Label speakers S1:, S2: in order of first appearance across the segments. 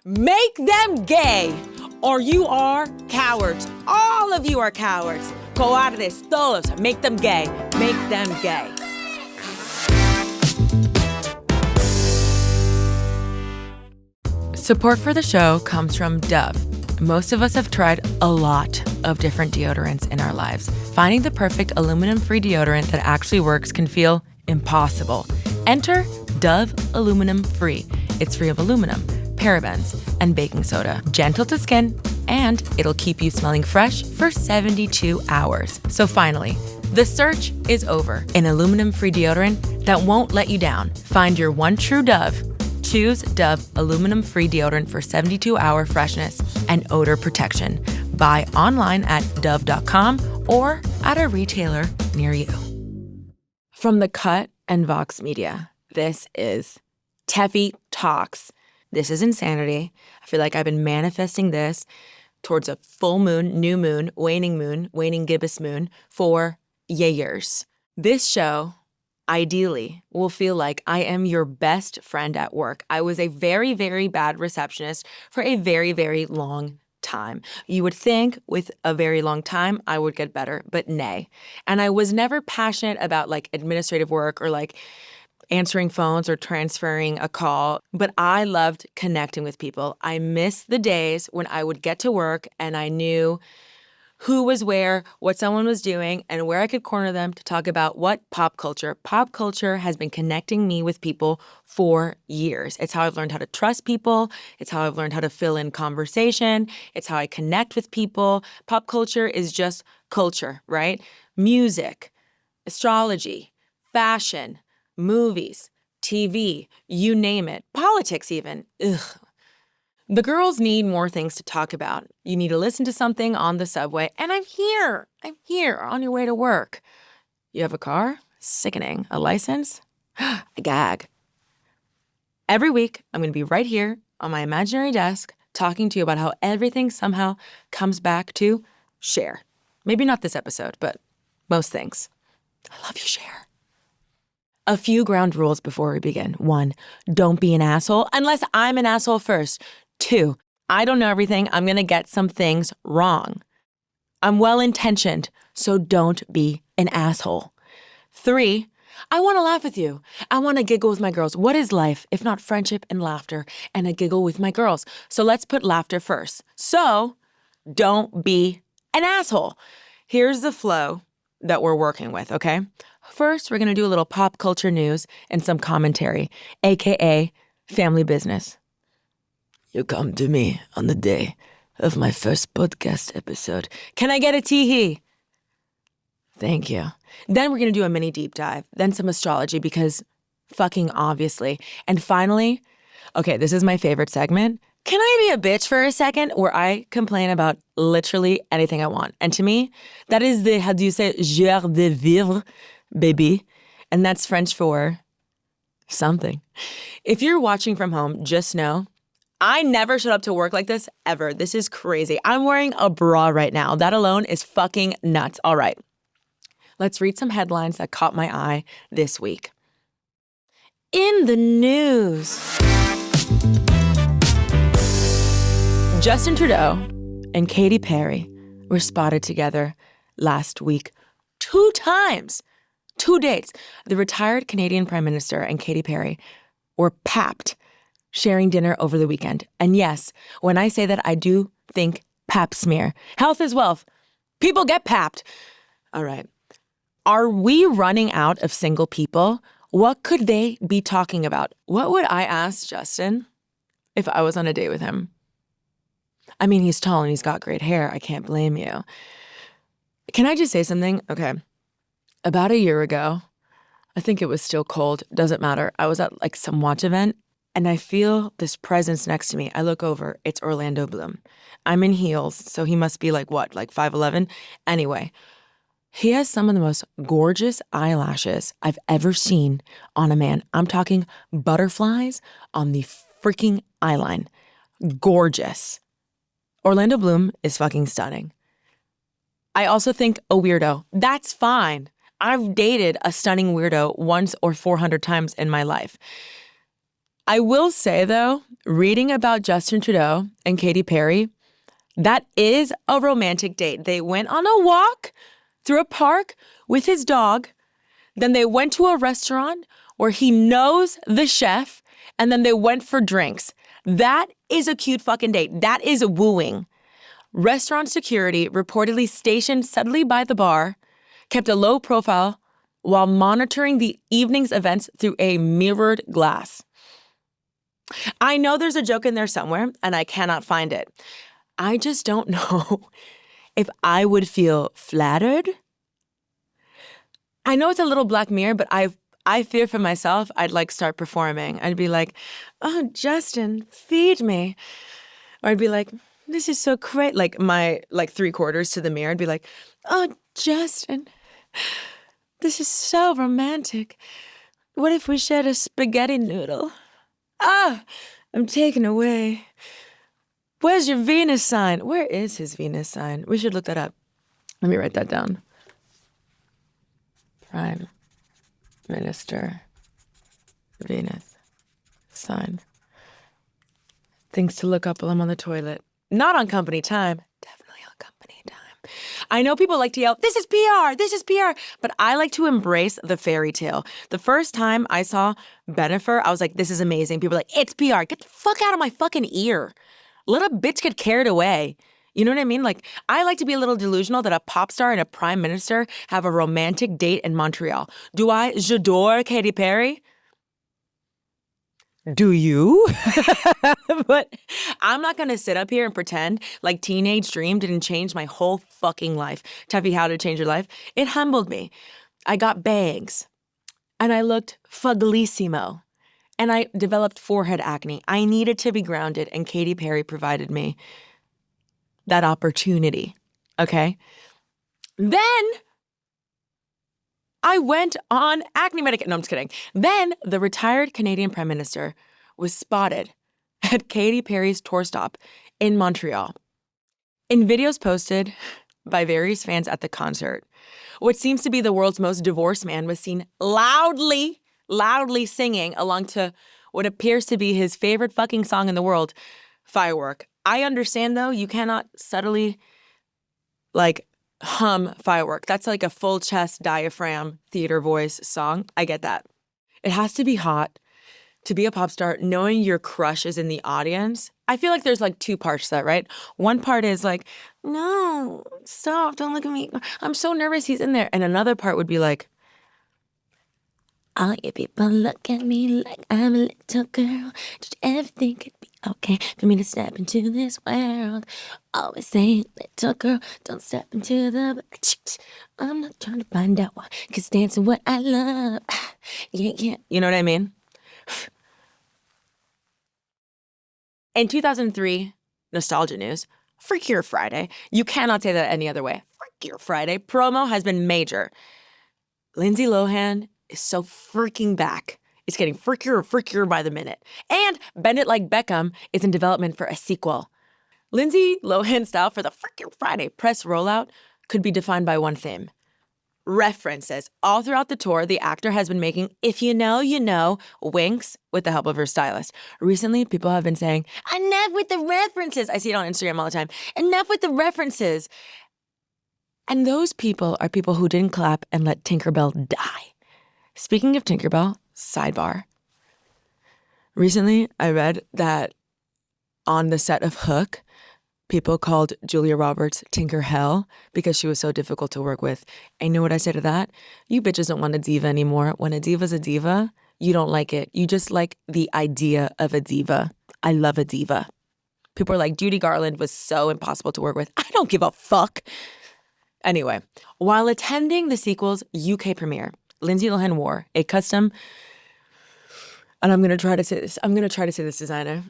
S1: Make them gay, or you are cowards. All of you are cowards. Cobardes, todos. Make them gay. Make them gay.
S2: Support for the show comes from Dove. Most of us have tried a lot of different deodorants in our lives. Finding the perfect aluminum-free deodorant that actually works can feel impossible. Enter Dove Aluminum Free. It's free of aluminum, parabens, and baking soda. Gentle to skin, and it'll keep you smelling fresh for 72 hours. So finally, the search is over. An aluminum-free deodorant that won't let you down. Find your one true Dove. Choose Dove aluminum-free deodorant for 72-hour freshness and odor protection. Buy online at dove.com or at a retailer near you. From The Cut and Vox Media, this is Tefi Talks. This is insanity. I feel like I've been manifesting this towards a full moon, new moon, waning gibbous moon for years. This show ideally will feel like I am your best friend at work. I was a very, very bad receptionist for a very, very long time. You would think with a very long time I would get better, but nay. And I was never passionate about like administrative work or like answering phones or transferring a call, but I loved connecting with people. I miss the days when I would get to work and I knew who was where, what someone was doing, and where I could corner them to talk about what pop culture. Pop culture has been connecting me with people for years. It's how I've learned how to trust people. It's how I've learned how to fill in conversation. It's how I connect with people. Pop culture is just culture, right? Music, astrology, fashion, movies, TV, you name it. Politics even. Ugh. The girls need more things to talk about. You need to listen to something on the subway, and I'm here on your way to work. You have a car? Sickening. A license? A gag. Every week, I'm going to be right here on my imaginary desk talking to you about how everything somehow comes back to Cher. Maybe not this episode, but most things. I love you, Cher. A few ground rules before we begin. 1, don't be an asshole unless I'm an asshole first. 2, I don't know everything. I'm going to get some things wrong. I'm well-intentioned, so don't be an asshole. 3, I want to laugh with you. I want to giggle with my girls. What is life if not friendship and laughter and a giggle with my girls? So let's put laughter first. So don't be an asshole. Here's the flow that we're working with, okay? First, we're going to do a little pop culture news and some commentary, aka family business. You come to me on the day of my first podcast episode. Can I get a tee-hee? Thank you. Then we're going to do a mini deep dive, then some astrology because fucking obviously. And finally, okay, this is my favorite segment. Can I be a bitch for a second where I complain about literally anything I want? And to me, that is the, how do you say, joie de vivre, baby. And that's French for something. If you're watching from home, just know I never showed up to work like this ever. This is crazy. I'm wearing a bra right now. That alone is fucking nuts. All right. Let's read some headlines that caught my eye this week. In the news, Justin Trudeau and Katy Perry were spotted together last week 2 times. 2 dates. The retired Canadian Prime Minister and Katy Perry were papped, sharing dinner over the weekend. And yes, when I say that, I do think pap smear. Health is wealth. People get papped. All right. Are we running out of single people? What could they be talking about? What would I ask Justin if I was on a date with him? I mean, he's tall and he's got great hair. I can't blame you. Can I just say something? Okay. About a year ago, I think it was still cold. Doesn't matter. I was at like some watch event and I feel this presence next to me. I look over. It's Orlando Bloom. I'm in heels, so he must be like what, like 5'11"? Anyway, he has some of the most gorgeous eyelashes I've ever seen on a man. I'm talking butterflies on the freaking eyeline. Gorgeous. Orlando Bloom is fucking stunning. I also think a weirdo. That's fine. I've dated a stunning weirdo once or 400 times in my life. I will say, though, reading about Justin Trudeau and Katy Perry, that is a romantic date. They went on a walk through a park with his dog. Then they went to a restaurant where he knows the chef, and then they went for drinks. That is a cute fucking date. That is wooing. Restaurant security, reportedly stationed subtly by the bar, kept a low profile while monitoring the evening's events through a mirrored glass. I know there's a joke in there somewhere, and I cannot find it. I just don't know if I would feel flattered. I know it's a little Black Mirror, but I fear for myself I'd like start performing. I'd be like, oh, Justin, feed me. Or I'd be like, this is so great. Like my 3/4 to the mirror. I'd be like, oh, Justin, this is so romantic. What if we shared a spaghetti noodle? Ah, I'm taken away. Where's your Venus sign? Where is his Venus sign? We should look that up. Let me write that down. Prime Minister Venus sign. Things to look up while I'm on the toilet. Not on company time. Definitely on company time. I know people like to yell, this is PR, this is PR. But I like to embrace the fairy tale. The first time I saw Bennifer, I was like, this is amazing. People are like, it's PR. Get the fuck out of my fucking ear. Let a bitch get carried away. You know what I mean? Like, I like to be a little delusional that a pop star and a prime minister have a romantic date in Montreal. Do I? J'adore Katy Perry. Do you? But I'm not going to sit up here and pretend like Teenage Dream didn't change my whole fucking life. Tefi, how did it change your life? It humbled me. I got bangs and I looked fugglissimo. And I developed forehead acne. I needed to be grounded, and Katy Perry provided me that opportunity, okay? Then I went on acne medication. No, I'm just kidding. Then the retired Canadian Prime Minister was spotted at Katy Perry's tour stop in Montreal. In videos posted by various fans at the concert, what seems to be the world's most divorced man was seen loudly singing along to what appears to be his favorite fucking song in the world, Firework. I understand, though, you cannot subtly, hum Firework. That's like a full chest diaphragm theater voice song. I get that. It has to be hot to be a pop star, knowing your crush is in the audience. I feel like there's two parts to that, right? One part is like, no, stop, don't look at me. I'm so nervous he's in there. And another part would be like, all you people look at me like I'm a little girl. Did you ever think it'd be okay for me to step into this world? Always saying, little girl, don't step into the... I'm not trying to find out why, because dancing what I love. Yeah. You know what I mean? In 2003, nostalgia news, Freakier Friday. You cannot say that any other way. Freakier Friday promo has been major. Lindsay Lohan is so freaking back. It's getting freakier by the minute. And Bend It Like Beckham is in development for a sequel. Lindsay Lohan's style for the Freakier Friday press rollout could be defined by one theme: references. All throughout the tour, the actor has been making if you know, you know winks with the help of her stylist. Recently, people have been saying, enough with the references. I see it on Instagram all the time. Enough with the references. And those people are people who didn't clap and let Tinkerbell die. Speaking of Tinkerbell, sidebar. Recently, I read that on the set of Hook, people called Julia Roberts Tinker Hell because she was so difficult to work with. And you know what I say to that? You bitches don't want a diva anymore. When a diva's a diva, you don't like it. You just like the idea of a diva. I love a diva. People are like, Judy Garland was so impossible to work with. I don't give a fuck. Anyway, while attending the sequel's UK premiere, Lindsay Lohan wore a custom, and I'm going to try to say this designer,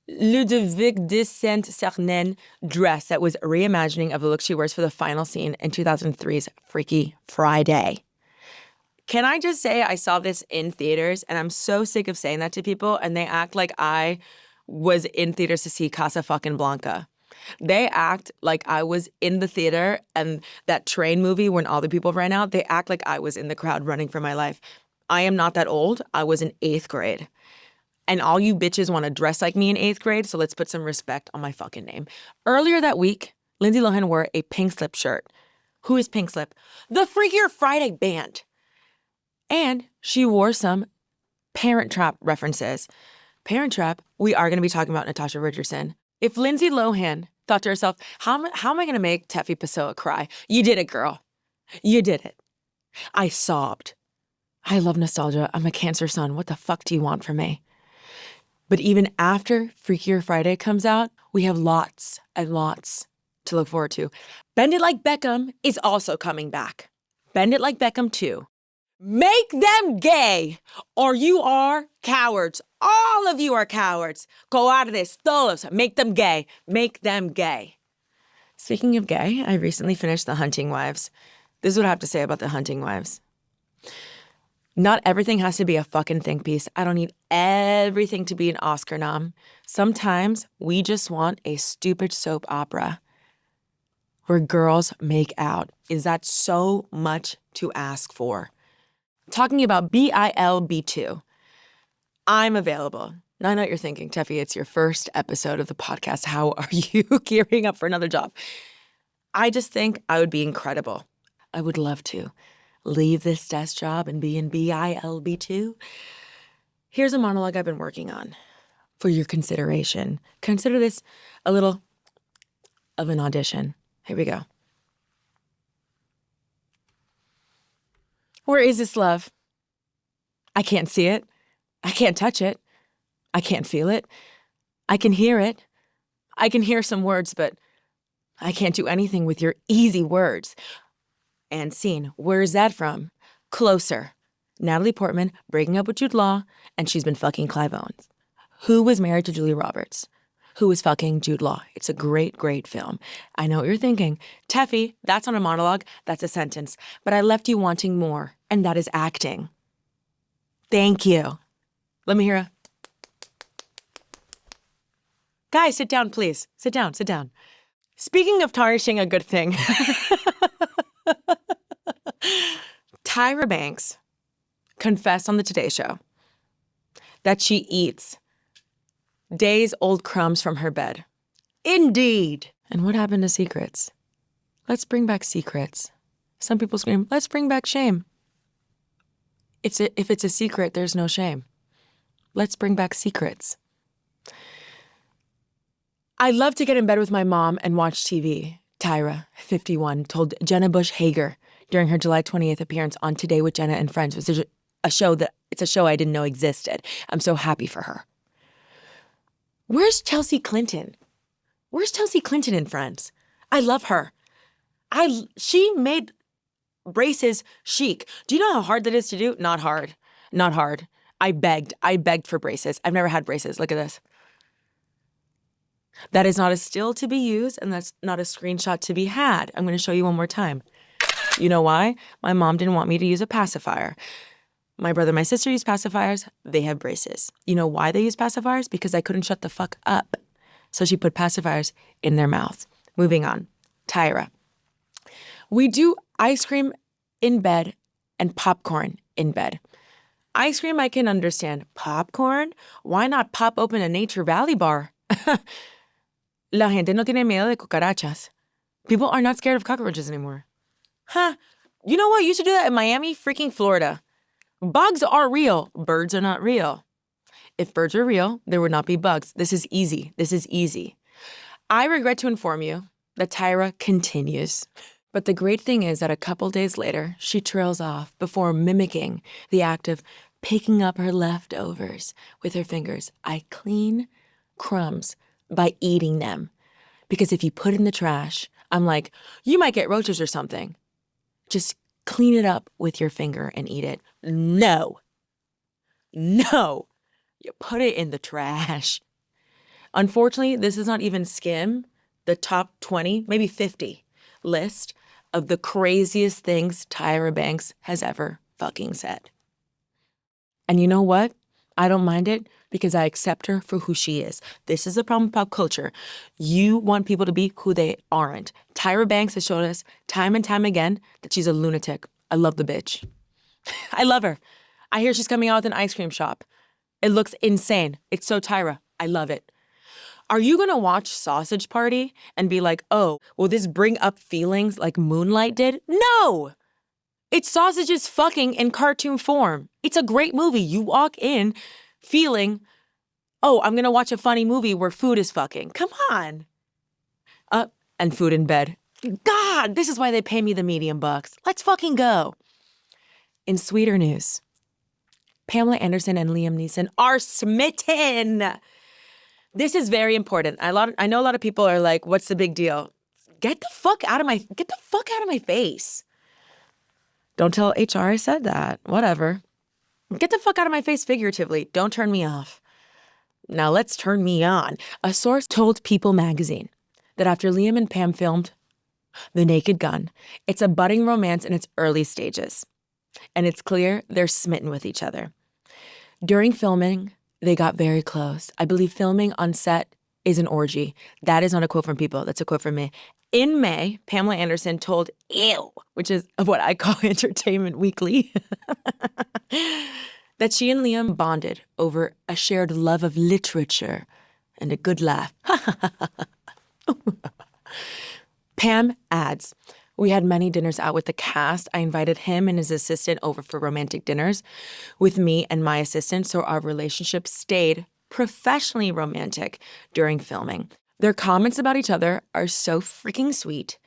S2: Ludovic de Saint-Cernin dress that was a reimagining of the look she wears for the final scene in 2003's Freaky Friday. Can I just say I saw this in theaters, and I'm so sick of saying that to people, and they act like I was in theaters to see Casa fucking Blanca. They act like I was in the theater and that train movie when all the people ran out, they act like I was in the crowd running for my life. I am not that old. I was in 8th grade. And all you bitches want to dress like me in 8th grade, so let's put some respect on my fucking name. Earlier that week, Lindsay Lohan wore a Pink Slip shirt. Who is Pink Slip? The Freakier Friday band. And she wore some Parent Trap references. Parent Trap, we are going to be talking about Natasha Richardson. If Lindsay Lohan thought to herself, how am I going to make Tefi Pessoa cry? You did it, girl. You did it. I sobbed. I love nostalgia. I'm a Cancer sun. What the fuck do you want from me? But even after Freakier Friday comes out, we have lots and lots to look forward to. Bend It Like Beckham is also coming back. Bend It Like Beckham 2. Make them gay, or you are cowards. All of you are cowards. Go out of this. Todos. Make them gay. Make them gay. Speaking of gay, I recently finished The Hunting Wives. This is what I have to say about The Hunting Wives. Not everything has to be a fucking think piece. I don't need everything to be an Oscar nom. Sometimes we just want a stupid soap opera where girls make out. Is that so much to ask for? Talking about BILB2. I'm available. Now I know what you're thinking, Tefi, it's your first episode of the podcast. How are you gearing up for another job? I just think I would be incredible. I would love to leave this desk job and be in BILB2. Here's a monologue I've been working on for your consideration. Consider this a little of an audition. Here we go. Where is this love? I can't see it. I can't touch it. I can't feel it. I can hear it. I can hear some words, but I can't do anything with your easy words. And scene, where is that from? Closer. Natalie Portman breaking up with Jude Law, and she's been fucking Clive Owens, who was married to Julia Roberts, who was fucking Jude Law. It's a great, great film. I know what you're thinking. Tefi, that's not a monologue, that's a sentence. But I left you wanting more, and that is acting. Thank you. Let me hear a... Guys, sit down, please. Sit down, sit down. Speaking of tarnishing a good thing... Tyra Banks confessed on the Today Show that she eats days-old crumbs from her bed. Indeed. And what happened to secrets? Let's bring back secrets. Some people scream, let's bring back shame. If it's a secret, there's no shame. Let's bring back secrets. I love to get in bed with my mom and watch TV. Tyra, 51, told Jenna Bush Hager during her July 20th appearance on Today with Jenna and Friends, which is it's a show I didn't know existed. I'm so happy for her. Where's Chelsea Clinton? Where's Chelsea Clinton in Friends? I love her. She made braces chic. Do you know how hard that is to do? Not hard. Not hard. I begged for braces. I've never had braces. Look at this. That is not a still to be used, and that's not a screenshot to be had. I'm going to show you one more time. You know why? My mom didn't want me to use a pacifier. My brother and my sister use pacifiers. They have braces. You know why they use pacifiers? Because I couldn't shut the fuck up. So she put pacifiers in their mouth. Moving on. Tyra. We do ice cream in bed and popcorn in bed. Ice cream I can understand. Popcorn? Why not pop open a Nature Valley bar? La gente no tiene miedo de cucarachas. People are not scared of cockroaches anymore. Huh. You know what? You should do that in Miami, freaking Florida. Bugs are real. Birds are not real. If birds were real, there would not be bugs. This is easy. This is easy. I regret to inform you that Tyra continues. But the great thing is that a couple days later, she trails off before mimicking the act of picking up her leftovers with her fingers. I clean crumbs by eating them. Because if you put it in the trash, I'm like, you might get roaches or something. Just clean it up with your finger and eat it. No. No. You put it in the trash. Unfortunately, this is not even skim the top 20, maybe 50 list of the craziest things Tyra Banks has ever fucking said. And you know what? I don't mind it because I accept her for who she is. This is the problem with pop culture. You want people to be who they aren't. Tyra Banks has shown us time and time again that she's a lunatic. I love the bitch. I love her. I hear she's coming out with an ice cream shop. It looks insane. It's so Tyra. I love it. Are you gonna watch Sausage Party and be like, oh, will this bring up feelings like Moonlight did? No! It's sausages fucking in cartoon form. It's a great movie. You walk in feeling, oh, I'm gonna watch a funny movie where food is fucking. Come on. And food in bed. God, this is why they pay me the medium bucks. Let's fucking go. In sweeter news, Pamela Anderson and Liam Neeson are smitten. This is very important. I know a lot of people are like, what's the big deal? Get the fuck out of my face. Don't tell HR I said that. Whatever. Get the fuck out of my face figuratively. Don't turn me off. Now let's turn me on. A source told People magazine that after Liam and Pam filmed The Naked Gun, it's a budding romance in its early stages. And it's clear they're smitten with each other. During filming, they got very close. I believe filming on set is an orgy. That is not a quote from People. That's a quote from me. In May, Pamela Anderson told Ew, which is what I call Entertainment Weekly, that she and Liam bonded over a shared love of literature and a good laugh. Pam adds, we had many dinners out with the cast. I invited him and his assistant over for romantic dinners with me and my assistant, so our relationship stayed professionally romantic during filming. Their comments about each other are so freaking sweet.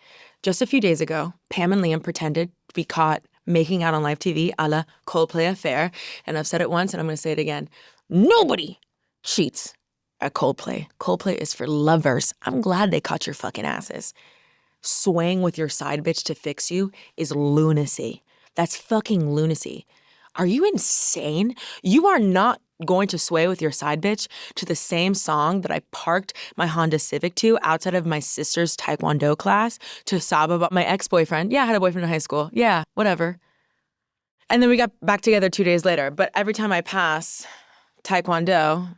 S2: Just a few days ago, Pam and Liam pretended to be caught making out on live TV a la Coldplay affair. And I've said it once and I'm going to say it again. Nobody cheats at Coldplay. Coldplay is for lovers. I'm glad they caught your fucking asses. Swaying with your side bitch to fix you is lunacy. That's fucking lunacy. Are you insane? You are not going to sway with your side bitch to the same song that I parked my Honda Civic to outside of my sister's Taekwondo class to sob about my ex-boyfriend. Yeah, I had a boyfriend in high school. Yeah, whatever. And then we got back together 2 days later. But every time I pass Taekwondo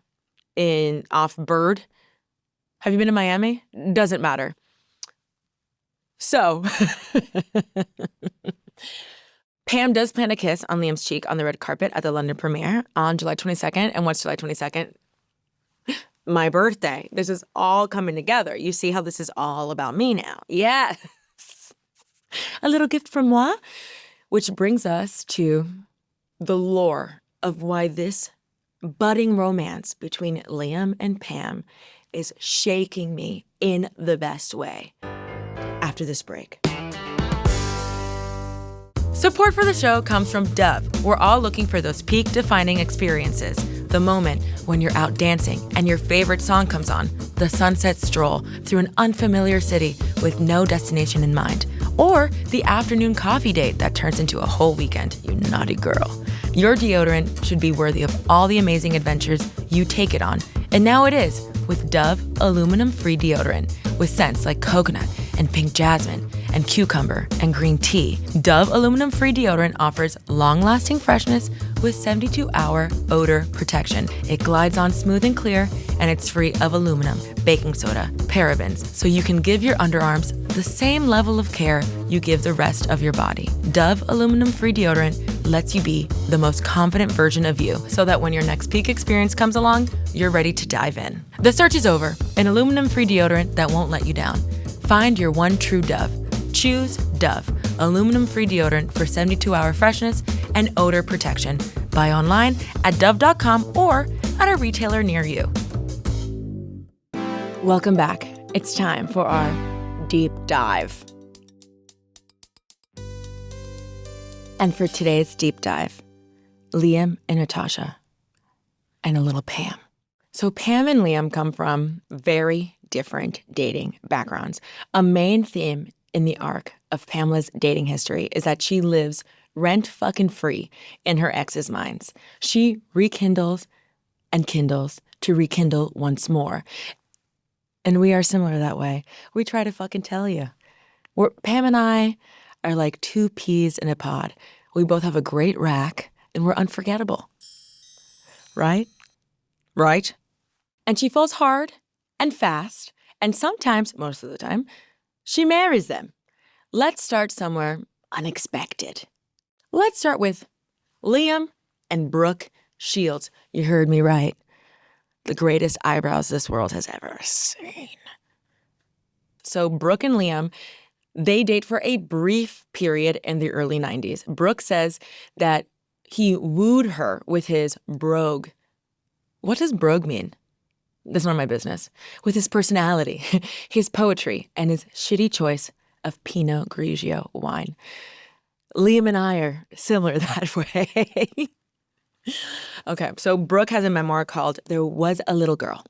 S2: off Bird, have you been to Miami? Doesn't matter. So, Pam does plan a kiss on Liam's cheek on the red carpet at the London premiere on July 22nd. And what's July 22nd? My birthday. This is all coming together. You see how this is all about me now. Yes. A little gift from moi. Which brings us to the lore of why this budding romance between Liam and Pam is shaking me in the best way. After this break. Support for the show comes from Dove. We're all looking for those peak-defining experiences. The moment when you're out dancing and your favorite song comes on, the sunset stroll through an unfamiliar city with no destination in mind, or the afternoon coffee date that turns into a whole weekend, you naughty girl. Your deodorant should be worthy of all the amazing adventures you take it on. And now it is with Dove aluminum-free deodorant with scents like coconut and pink jasmine and cucumber and green tea. Dove aluminum-free deodorant offers long-lasting freshness with 72-hour odor protection. It glides on smooth and clear, and it's free of aluminum, baking soda, parabens, so you can give your underarms the same level of care you give the rest of your body. Dove aluminum-free deodorant lets you be the most confident version of you, so that when your next peak experience comes along, you're ready to dive in. The search is over. An aluminum-free deodorant that won't let you down. Find your one true Dove. Choose Dove, aluminum-free deodorant for 72-hour freshness and odor protection. Buy online at dove.com or at a retailer near you. Welcome back. It's time for our deep dive. And for today's deep dive, Liam and Natasha, and a little Pam. So Pam and Liam come from very different dating backgrounds. A main theme in the arc of Pamela's dating history is that she lives rent-fucking-free in her ex's minds. She rekindles and kindles to rekindle once more. And we are similar that way. We try to fucking tell you. Pam and I are like two peas in a pod. We both have a great rack, and we're unforgettable. Right? Right? And she falls hard and fast, and sometimes, most of the time, she marries them. Let's start somewhere unexpected. Let's start with Liam and Brooke Shields. You heard me right. The greatest eyebrows this world has ever seen. So Brooke and Liam, they date for a brief period in the early 90s. Brooke says that he wooed her with his brogue. What does brogue mean? That's not my business. With his personality, his poetry, and his shitty choice of Pinot Grigio wine. Liam and I are similar that way. Okay, so Brooke has a memoir called There Was a Little Girl.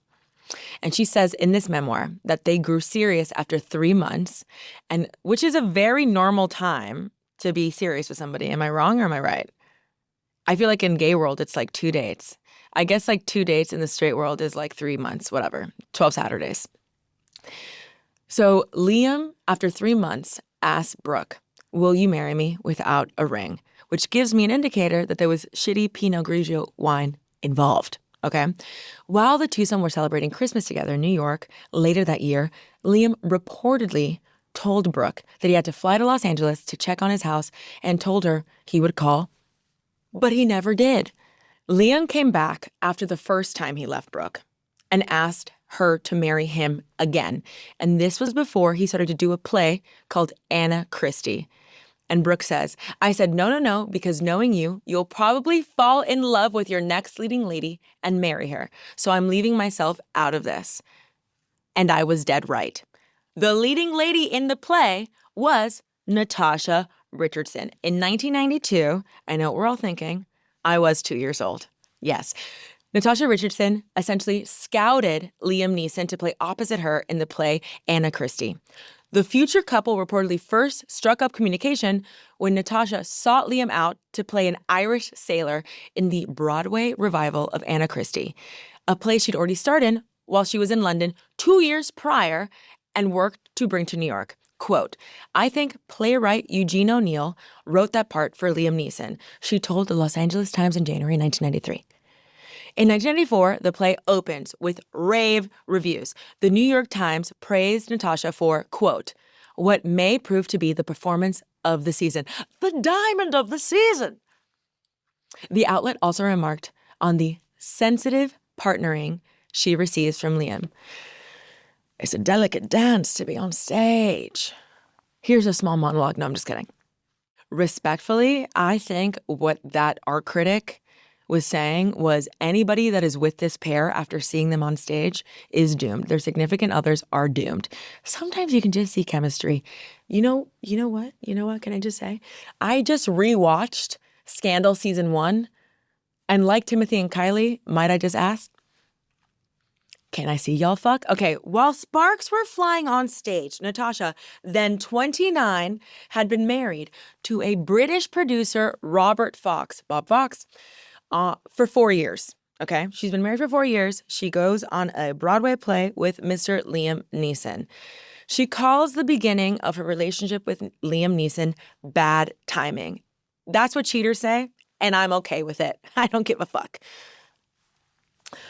S2: And she says in this memoir that they grew serious after 3 months, and which is a very normal time to be serious with somebody. Am I wrong or am I right? I feel like in gay world, it's like 2 dates. I guess like 2 dates in the straight world is like 3 months, whatever, 12 Saturdays. So Liam, after 3 months, asked Brooke, will you marry me without a ring? Which gives me an indicator that there was shitty Pinot Grigio wine involved, okay? While the twosome were celebrating Christmas together in New York later that year, Liam reportedly told Brooke that he had to fly to Los Angeles to check on his house and told her he would call, but he never did. Liam came back after the first time he left Brooke and asked her to marry him again. And this was before he started to do a play called Anna Christie. And Brooke says, I said, no, because knowing you, you'll probably fall in love with your next leading lady and marry her. So I'm leaving myself out of this. And I was dead right. The leading lady in the play was Natasha Richardson. In 1992, I know what we're all thinking, I was 2 years old. Yes. Natasha Richardson essentially scouted Liam Neeson to play opposite her in the play Anna Christie. The future couple reportedly first struck up communication when Natasha sought Liam out to play an Irish sailor in the Broadway revival of Anna Christie, a play she'd already starred in while she was in London 2 years prior and worked to bring to New York. Quote, I think playwright Eugene O'Neill wrote that part for Liam Neeson, she told the Los Angeles Times in January 1993. In 1994, the play opens with rave reviews. The New York Times praised Natasha for, quote, what may prove to be the performance of the season, the diamond of the season. The outlet also remarked on the sensitive partnering she receives from Liam. It's a delicate dance to be on stage. Here's a small monologue. No, I'm just kidding. Respectfully, I think what that art critic was saying was anybody that is with this pair after seeing them on stage is doomed. Their significant others are doomed. Sometimes you can just see chemistry. You know what? Can I just say? I just rewatched Scandal Season 1, and like Timothy and Kylie, might I just ask, can I see y'all fuck? Okay, while sparks were flying on stage, Natasha, then 29, had been married to a British producer, Bob Fox, for 4 years, okay? She's been married for 4 years. She goes on a Broadway play with Mr. Liam Neeson. She calls the beginning of her relationship with Liam Neeson bad timing. That's what cheaters say, and I'm okay with it. I don't give a fuck.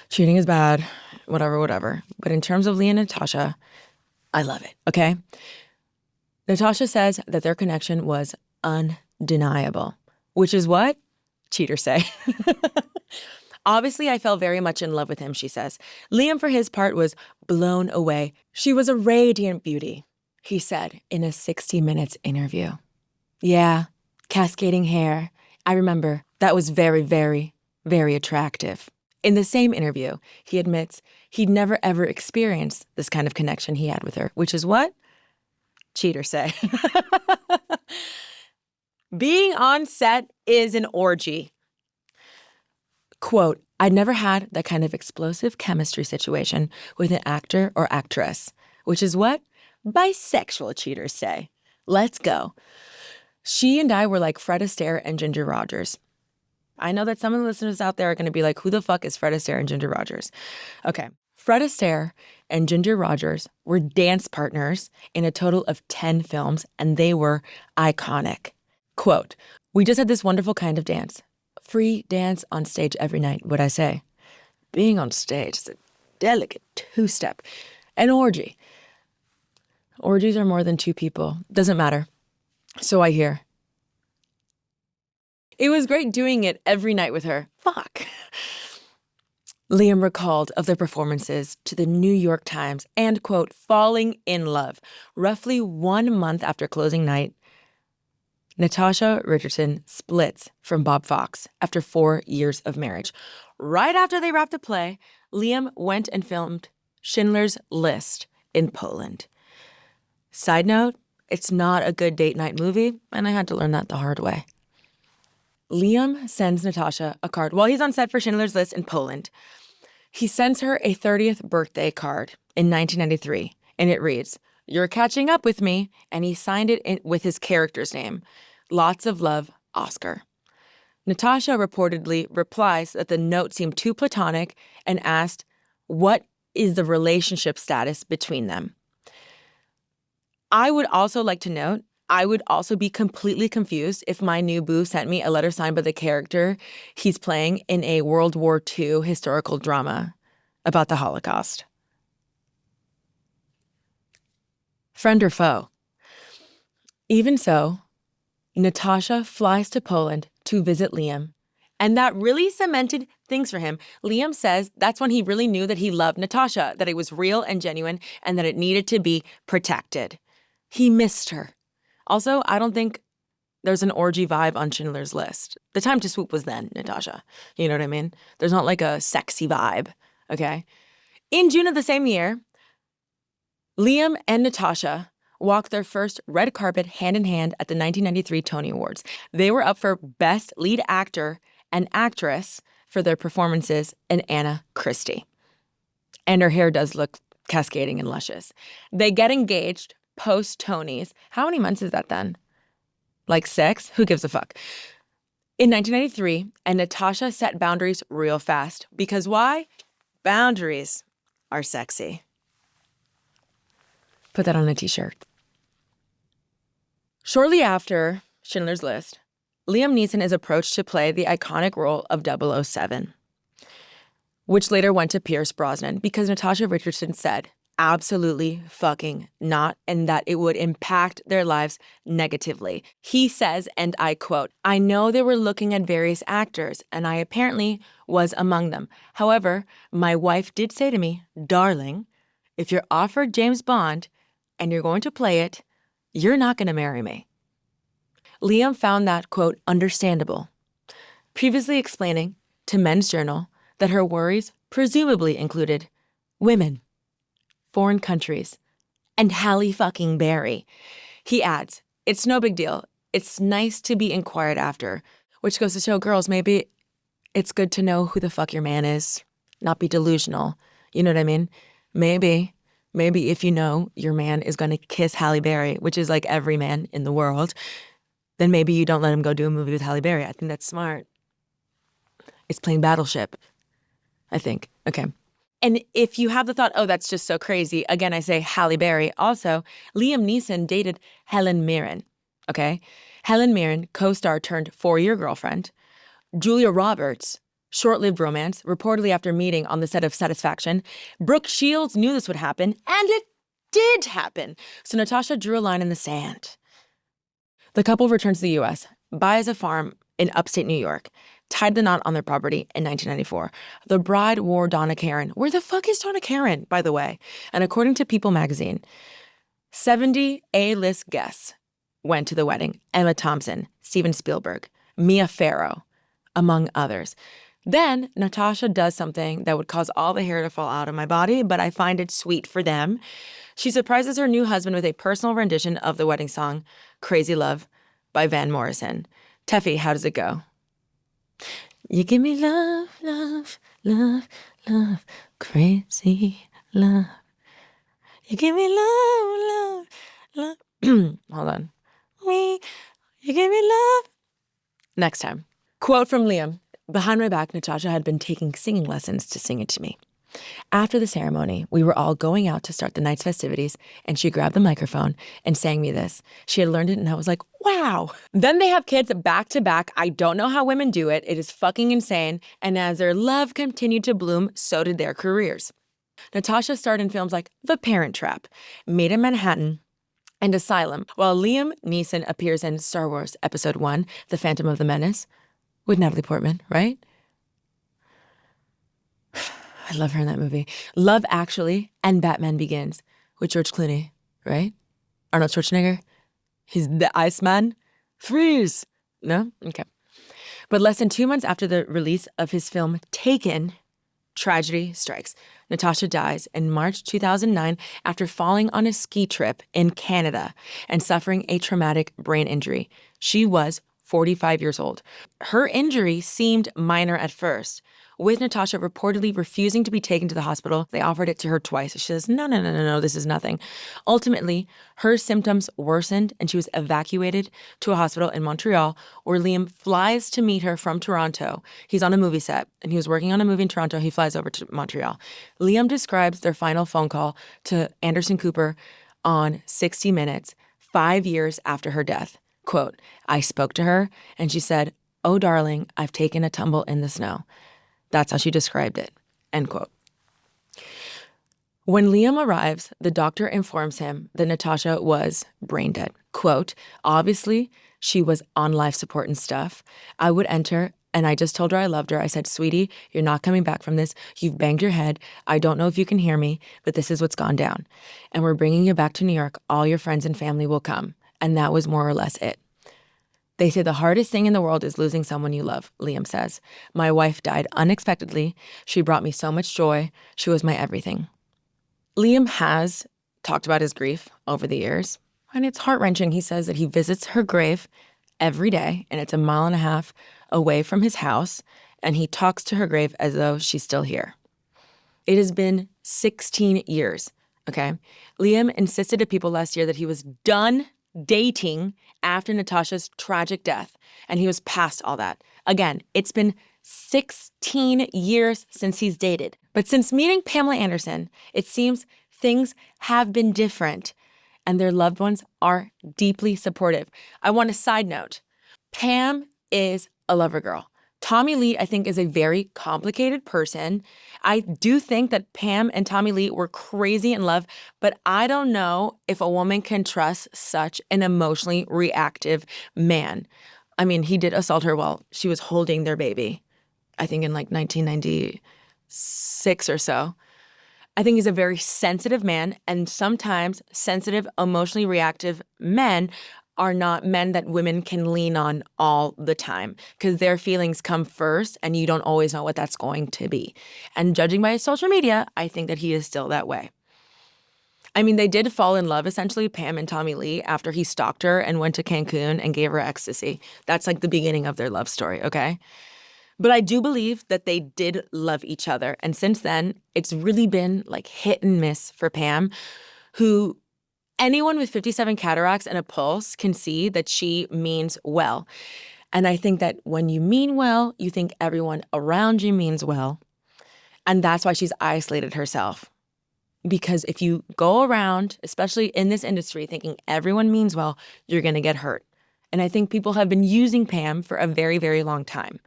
S2: Cheating is bad, whatever. But in terms of Liam and Natasha, I love it, okay? Natasha says that their connection was undeniable, which is what cheaters say. Obviously, I fell very much in love with him, she says. Liam, for his part, was blown away. She was a radiant beauty, he said in a 60 Minutes interview. Yeah, cascading hair. I remember that was very, very, very attractive. In the same interview, he admits he'd never ever experienced this kind of connection he had with her, which is what cheaters say. Being on set is an orgy. Quote, I'd never had that kind of explosive chemistry situation with an actor or actress, which is what bisexual cheaters say. Let's go. She and I were like Fred Astaire and Ginger Rogers. I know that some of the listeners out there are going to be like, who the fuck is Fred Astaire and Ginger Rogers? Okay. Fred Astaire and Ginger Rogers were dance partners in a total of 10 films, and they were iconic. Quote, we just had this wonderful kind of dance. Free dance on stage every night, would I say. Being on stage is a delicate two-step. An orgy. Orgies are more than two people. Doesn't matter. So I hear. It was great doing it every night with her. Fuck. Liam recalled of their performances to the New York Times and, quote, falling in love. Roughly 1 month after closing night, Natasha Richardson splits from Bob Fox after 4 years of marriage. Right after they wrapped the play, Liam went and filmed Schindler's List in Poland. Side note, it's not a good date night movie, and I had to learn that the hard way. Liam sends Natasha a card while he's on set for Schindler's List in Poland. He sends her a 30th birthday card in 1993, and it reads, "You're catching up with me," and he signed it with his character's name, "Lots of love, Oscar." Natasha reportedly replies that the note seemed too platonic and asked, what is the relationship status between them? I would also like to note, I would also be completely confused if my new boo sent me a letter signed by the character he's playing in a World War II historical drama about the Holocaust. Friend or foe? Even so, Natasha flies to Poland to visit Liam, and that really cemented things for him. Liam says that's when he really knew that he loved Natasha, that it was real and genuine, and that it needed to be protected. He missed her. Also, I don't think there's an orgy vibe on Schindler's List. The time to swoop was then, Natasha. You know what I mean? There's not like a sexy vibe, okay? In June of the same year, Liam and Natasha walked their first red carpet hand-in-hand at the 1993 Tony Awards. They were up for Best Lead Actor and Actress for their performances in Anna Christie. And her hair does look cascading and luscious. They get engaged post-Tonys. How many months is that then? Like 6? Who gives a fuck? In 1993, and Natasha set boundaries real fast. Because why? Boundaries are sexy. Put that on a t-shirt. Shortly after Schindler's List, Liam Neeson is approached to play the iconic role of 007, which later went to Pierce Brosnan because Natasha Richardson said, absolutely fucking not, and that it would impact their lives negatively. He says, and I quote, "I know they were looking at various actors, and I apparently was among them. However, my wife did say to me, 'Darling, if you're offered James Bond and you're going to play it, you're not going to marry me.'" Liam found that, quote, understandable, previously explaining to Men's Journal that her worries presumably included women, foreign countries, and Halle fucking Berry. He adds, "It's no big deal. It's nice to be inquired after," which goes to show girls, maybe it's good to know who the fuck your man is, not be delusional. You know what I mean? Maybe if you know your man is going to kiss Halle Berry, which is like every man in the world, then maybe you don't let him go do a movie with Halle Berry. I think that's smart. It's playing Battleship, I think. Okay. And if you have the thought, oh, that's just so crazy, again, I say Halle Berry. Also, Liam Neeson dated Helen Mirren, okay? Helen Mirren, co-star turned 4-year girlfriend. Julia Roberts, short-lived romance, reportedly after meeting on the set of Satisfaction. Brooke Shields knew this would happen, and it did happen. So Natasha drew a line in the sand. The couple returns to the U.S., buys a farm in upstate New York, tied the knot on their property in 1994. The bride wore Donna Karan. Where the fuck is Donna Karan, by the way? And according to People magazine, 70 A-list guests went to the wedding. Emma Thompson, Steven Spielberg, Mia Farrow, among others. Then Natasha does something that would cause all the hair to fall out of my body, but I find it sweet for them. She surprises her new husband with a personal rendition of the wedding song, Crazy Love by Van Morrison. Tefi, how does it go? You give me love, love, love, love, crazy love. You give me love, love, love. Hold on. Me, you give me love. Next time. Quote from Liam. Behind my back, Natasha had been taking singing lessons to sing it to me. After the ceremony, we were all going out to start the night's festivities, and she grabbed the microphone and sang me this. She had learned it, and I was like, wow. Then they have kids back to back. I don't know how women do it. It is fucking insane. And as their love continued to bloom, so did their careers. Natasha starred in films like The Parent Trap, Made in Manhattan, and Asylum, while Liam Neeson appears in Star Wars Episode 1, The Phantom of the Menace, with Natalie Portman, right? I love her in that movie. Love Actually and Batman Begins with George Clooney, right? Arnold Schwarzenegger. He's the Iceman. Freeze. No? Okay. But less than 2 months after the release of his film Taken, tragedy strikes. Natasha dies in March 2009 after falling on a ski trip in Canada and suffering a traumatic brain injury. She was 45 years old. Her injury seemed minor at first. With Natasha reportedly refusing to be taken to the hospital, they offered it to her twice. She says, no, this is nothing. Ultimately, her symptoms worsened and she was evacuated to a hospital in Montreal, where Liam flies to meet her from Toronto. He's on a movie set and he was working on a movie in Toronto. He flies over to Montreal. Liam describes their final phone call to Anderson Cooper on 60 Minutes, 5 years after her death. Quote, I spoke to her and she said, oh, darling, I've taken a tumble in the snow. That's how she described it, end quote. When Liam arrives, the doctor informs him that Natasha was brain dead. Quote, obviously, she was on life support and stuff. I would enter, and I just told her I loved her. I said, sweetie, you're not coming back from this. You've banged your head. I don't know if you can hear me, but this is what's gone down. And we're bringing you back to New York. All your friends and family will come. And that was more or less it. They say the hardest thing in the world is losing someone you love, Liam says. My wife died unexpectedly. She brought me so much joy. She was my everything. Liam has talked about his grief over the years, and it's heart-wrenching. He says that he visits her grave every day, and it's 1.5 miles away from his house, and he talks to her grave as though she's still here. It has been 16 years, okay? Liam insisted to people last year that he was done dating after Natasha's tragic death, and he was past all that. Again, it's been 16 years since he's dated. But since meeting Pamela Anderson, it seems things have been different, and their loved ones are deeply supportive. I want a side note. Pam is a lover girl. Tommy Lee, I think, is a very complicated person. I do think that Pam and Tommy Lee were crazy in love, but I don't know if a woman can trust such an emotionally reactive man. I mean, he did assault her while she was holding their baby, I think in like 1996 or so. I think he's a very sensitive man, and sometimes sensitive, emotionally reactive men are not men that women can lean on all the time because their feelings come first and you don't always know what that's going to be. And judging by his social media, I think that he is still that way. I mean, they did fall in love, essentially, Pam and Tommy Lee, after he stalked her and went to Cancun and gave her ecstasy. That's like the beginning of their love story, okay? But I do believe that they did love each other. And since then, it's really been like hit and miss for Pam, who anyone with 57 cataracts and a pulse can see that she means well. And I think that when you mean well, you think everyone around you means well. And that's why she's isolated herself. Because if you go around, especially in this industry, thinking everyone means well, you're going to get hurt. And I think people have been using Pam for a very, very long time.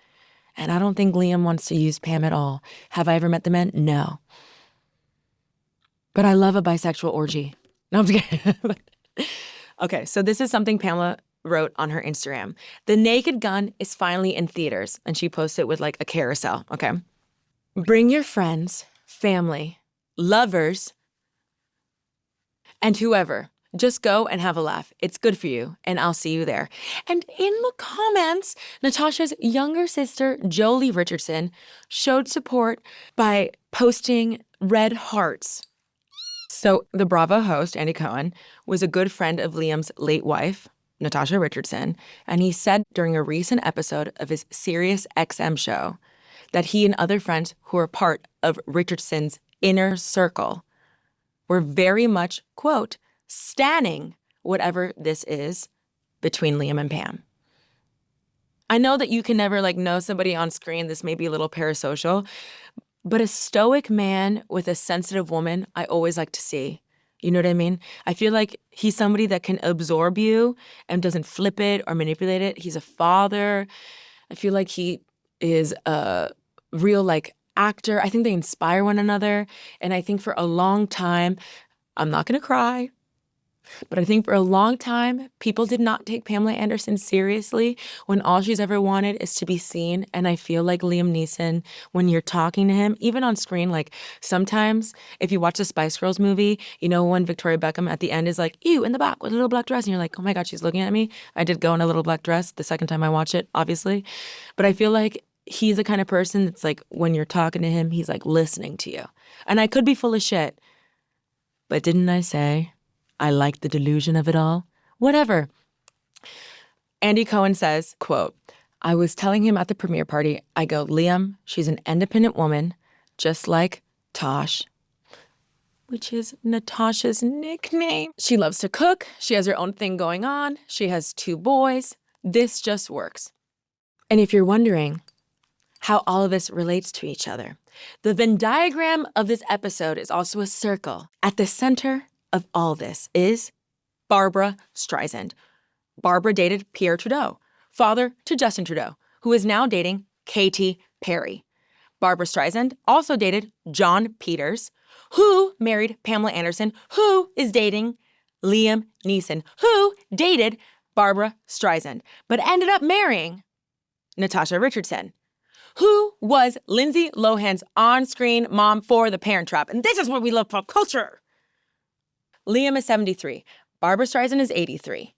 S2: And I don't think Liam wants to use Pam at all. Have I ever met the men? No. But I love a bisexual orgy. No, I'm just kidding. Okay, so this is something Pamela wrote on her Instagram. The Naked Gun is finally in theaters, and she posted it with like a carousel, okay? Bring your friends, family, lovers, and whoever. Just go and have a laugh. It's good for you, and I'll see you there. And in the comments, Natasha's younger sister, Jolie Richardson, showed support by posting red hearts. So the Bravo host, Andy Cohen, was a good friend of Liam's late wife, Natasha Richardson, and he said during a recent episode of his Sirius XM show that he and other friends who are part of Richardson's inner circle were very much, quote, stanning whatever this is between Liam and Pam. I know that you can never know somebody on screen. This may be a little parasocial, but a stoic man with a sensitive woman, I always like to see. You know what I mean? I feel like he's somebody that can absorb you and doesn't flip it or manipulate it. He's a father. I feel like he is a real actor. I think they inspire one another. And I think for a long time, I'm not going to cry. But I think for a long time, people did not take Pamela Anderson seriously when all she's ever wanted is to be seen. And I feel like Liam Neeson, when you're talking to him, even on screen, like sometimes if you watch the Spice Girls movie, you know, when Victoria Beckham at the end is like, ew, in the back with a little black dress. And you're like, oh my God, she's looking at me. I did go in a little black dress the second time I watched it, obviously. But I feel like he's the kind of person that's like, when you're talking to him, he's like listening to you. And I could be full of shit. But didn't I say I like the delusion of it all? Whatever. Andy Cohen says, quote, I was telling him at the premiere party, I go, Liam, she's an independent woman, just like Tosh, which is Natasha's nickname. She loves to cook. She has her own thing going on. She has 2 boys. This just works. And if you're wondering how all of this relates to each other, the Venn diagram of this episode is also a circle. At the center of all this is Barbra Streisand. Barbara dated Pierre Trudeau, father to Justin Trudeau, who is now dating Katy Perry. Barbra Streisand also dated John Peters, who married Pamela Anderson, who is dating Liam Neeson, who dated Barbra Streisand, but ended up marrying Natasha Richardson, who was Lindsay Lohan's on-screen mom for The Parent Trap. And this is what we love pop culture. Liam is 73. Barbra Streisand is 83.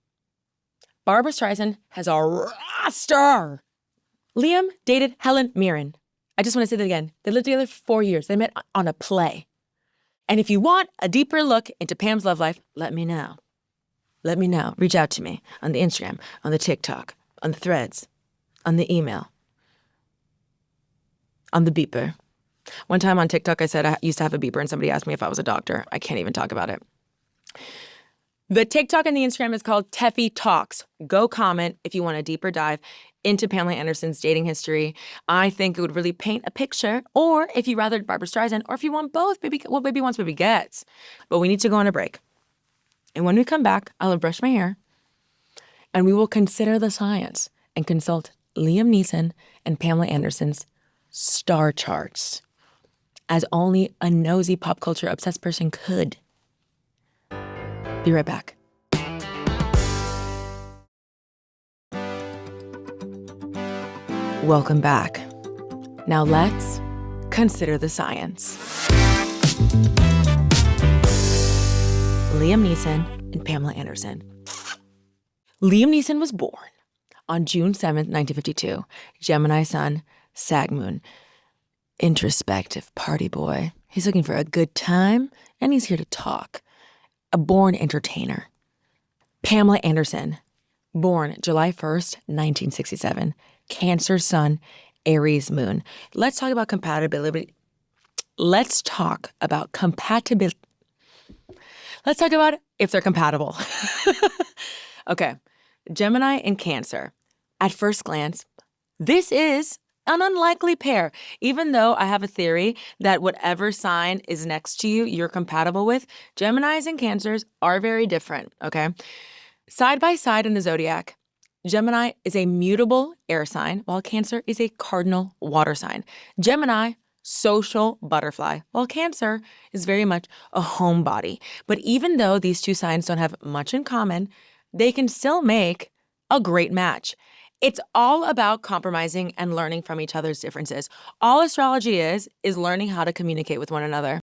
S2: Barbra Streisand has a roster. Liam dated Helen Mirren. I just want to say that again. They lived together for 4 years. They met on a play. And if you want a deeper look into Pam's love life, let me know. Let me know. Reach out to me on the Instagram, on the TikTok, on the threads, on the email, on the beeper. One time on TikTok, I said I used to have a beeper and somebody asked me if I was a doctor. I can't even talk about it. The TikTok and the Instagram is called Tefi Talks. Go comment if you want a deeper dive into Pamela Anderson's dating history. I think it would really paint a picture. Or if you rather Barbra Streisand, or if you want both, baby, what baby wants, baby gets. But we need to go on a break. And when we come back, I'll have brushed my hair and we will consider the science and consult Liam Neeson and Pamela Anderson's star charts, as only a nosy pop culture obsessed person could. Be right back. Welcome back. Now let's consider the science. Liam Neeson and Pamela Anderson. Liam Neeson was born on June 7th, 1952. Gemini sun, Sag moon. Introspective party boy. He's looking for a good time, and he's here to talk. A born entertainer. Pamela Anderson, born July 1st, 1967. Cancer sun, Aries moon. Let's talk about compatibility. Let's talk about compatibility. Let's talk about if they're compatible. Okay, Gemini and Cancer. At first glance, this is an unlikely pair, even though I have a theory that whatever sign is next to you, you're compatible with. Geminis and Cancers are very different, okay? Side by side in the zodiac, Gemini is a mutable air sign, while Cancer is a cardinal water sign. Gemini, social butterfly, while Cancer is very much a homebody. But even though these two signs don't have much in common, they can still make a great match. It's all about compromising and learning from each other's differences. All astrology is learning how to communicate with one another.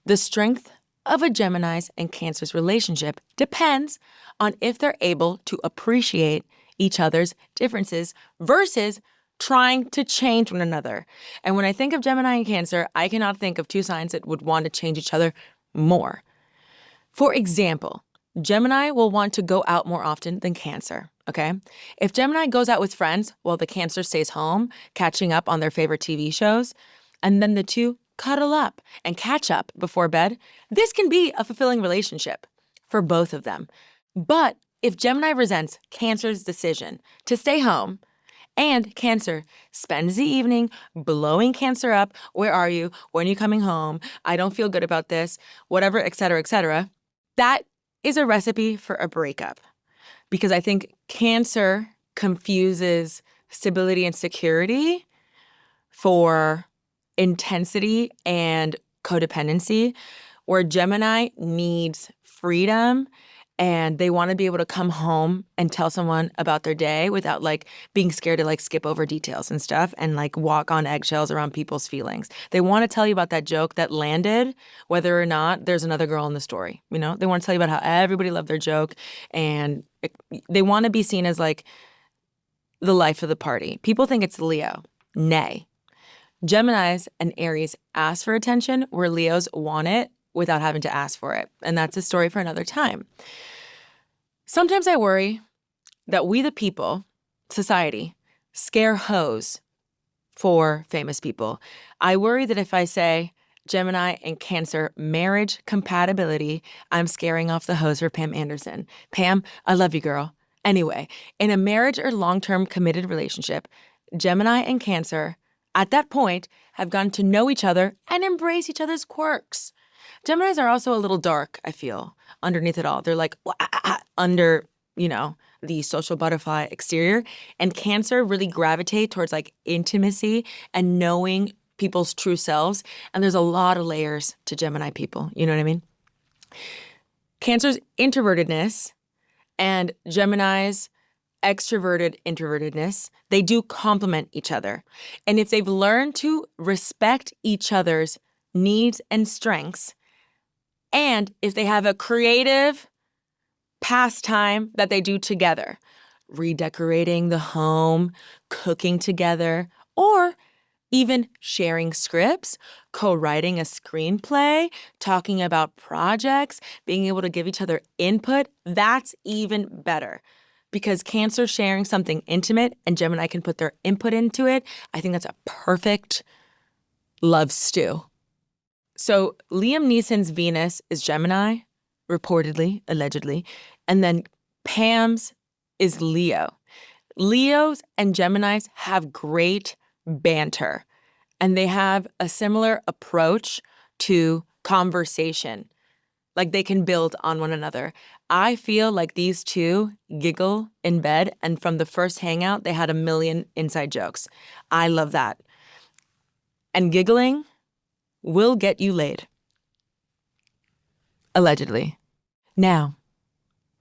S2: The strength of a Gemini's and Cancer's relationship depends on if they're able to appreciate each other's differences versus trying to change one another. And when I think of Gemini and Cancer, I cannot think of two signs that would want to change each other more. For example, Gemini will want to go out more often than Cancer, okay? If Gemini goes out with friends while the Cancer stays home, catching up on their favorite TV shows, and then the two cuddle up and catch up before bed, this can be a fulfilling relationship for both of them. But if Gemini resents Cancer's decision to stay home, and Cancer spends the evening blowing Cancer up, where are you? When are you coming home? I don't feel good about this, whatever, etc., that is a recipe for a breakup. Because I think Cancer confuses stability and security for intensity and codependency, where Gemini needs freedom and they want to be able to come home and tell someone about their day without like being scared to like skip over details and stuff and like walk on eggshells around people's feelings. They want to tell you about that joke that landed, whether or not there's another girl in the story. You know, they want to tell you about how everybody loved their joke, and they want to be seen as like the life of the party. People think it's Leo. Nay. Geminis and Aries ask for attention where Leos want it without having to ask for it. And that's a story for another time. Sometimes I worry that we the people, society, scare hoes for famous people. I worry that if I say Gemini and Cancer marriage compatibility, I'm scaring off the hoes for Pam Anderson. Pam, I love you, girl. Anyway, in a marriage or long-term committed relationship, Gemini and Cancer, at that point, have gotten to know each other and embrace each other's quirks. Geminis are also a little dark, I feel, underneath it all. They're like under, the social butterfly exterior. And Cancer really gravitate towards like intimacy and knowing people's true selves. And there's a lot of layers to Gemini people. You know what I mean? Cancer's introvertedness and Gemini's extroverted introvertedness, they do complement each other. And if they've learned to respect each other's needs and strengths, and if they have a creative pastime that they do together, redecorating the home, cooking together, or even sharing scripts, co-writing a screenplay, talking about projects, being able to give each other input, that's even better. Because Cancer sharing something intimate and Gemini can put their input into it, I think that's a perfect love stew. So Liam Neeson's Venus is Gemini, reportedly, allegedly, and then Pam's is Leo. Leos and Geminis have great banter, and they have a similar approach to conversation. Like they can build on one another. I feel like these two giggle in bed, and from the first hangout, they had 1 million inside jokes. I love that. And giggling will get you laid. Allegedly. Now,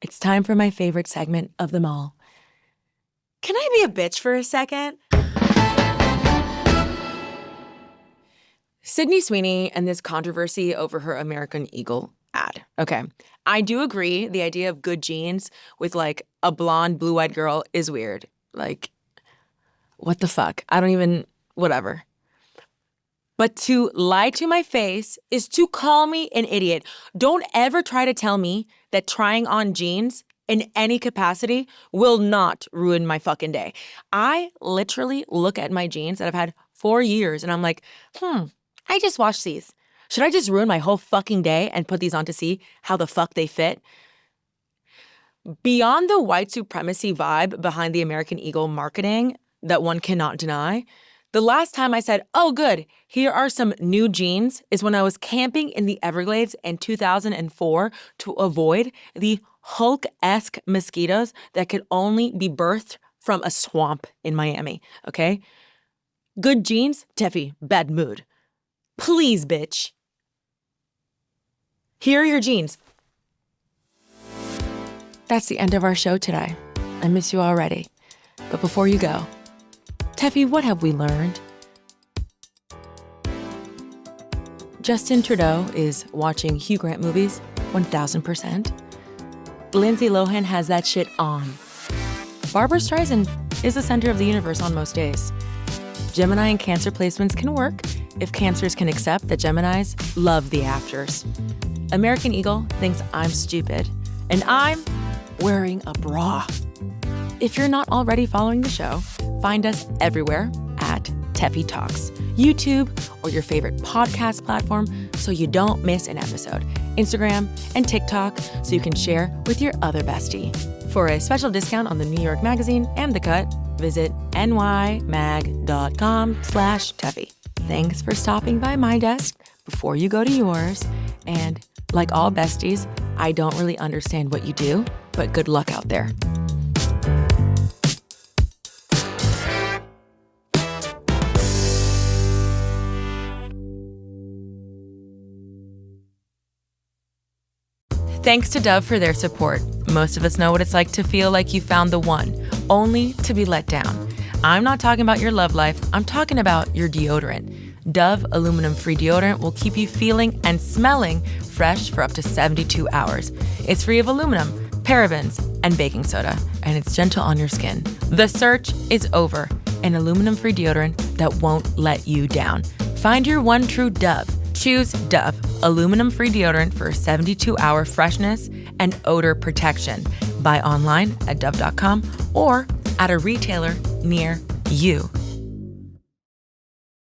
S2: it's time for my favorite segment of them all.
S1: Can I be a bitch for a second?
S2: Sydney Sweeney and this controversy over her American Eagle ad. Okay. I do agree the idea of good genes with like a blonde, blue-eyed girl is weird. Like, what the fuck? Whatever. But to lie to my face is to call me an idiot. Don't ever try to tell me that trying on jeans in any capacity will not ruin my fucking day. I literally look at my jeans that I've had 4 years and I'm like, I just washed these. Should I just ruin my whole fucking day and put these on to see how the fuck they fit? Beyond the white supremacy vibe behind the American Eagle marketing that one cannot deny, the last time I said, oh good, here are some new jeans is when I was camping in the Everglades in 2004 to avoid the Hulk-esque mosquitoes that could only be birthed from a swamp in Miami, okay? Good jeans, Tefi, bad mood. Please, bitch. Here are your jeans. That's the end of our show today. I miss you already. But before you go, Tefi, what have we learned? Justin Trudeau is watching Hugh Grant movies 1000%. Lindsay Lohan has that shit on. Barbara Streisand is the center of the universe on most days. Gemini and Cancer placements can work if Cancers can accept that Geminis love the afters. American Eagle thinks I'm stupid, and I'm wearing a bra. If you're not already following the show, find us everywhere at Tefi Talks, YouTube, or your favorite podcast platform so you don't miss an episode. Instagram and TikTok so you can share with your other bestie. For a special discount on the New York Magazine and The Cut, visit nymag.com/Tefi. Thanks for stopping by my desk before you go to yours. And like all besties, I don't really understand what you do, but good luck out there. Thanks to Dove for their support. Most of us know what it's like to feel like you found the one, only to be let down. I'm not talking about your love life, I'm talking about your deodorant. Dove aluminum-free deodorant will keep you feeling and smelling fresh for up to 72 hours. It's free of aluminum, parabens, and baking soda, and it's gentle on your skin. The search is over. An aluminum-free deodorant that won't let you down. Find your one true Dove. Choose Dove, aluminum-free deodorant for 72-hour freshness and odor protection. Buy online at dove.com or at a retailer near you.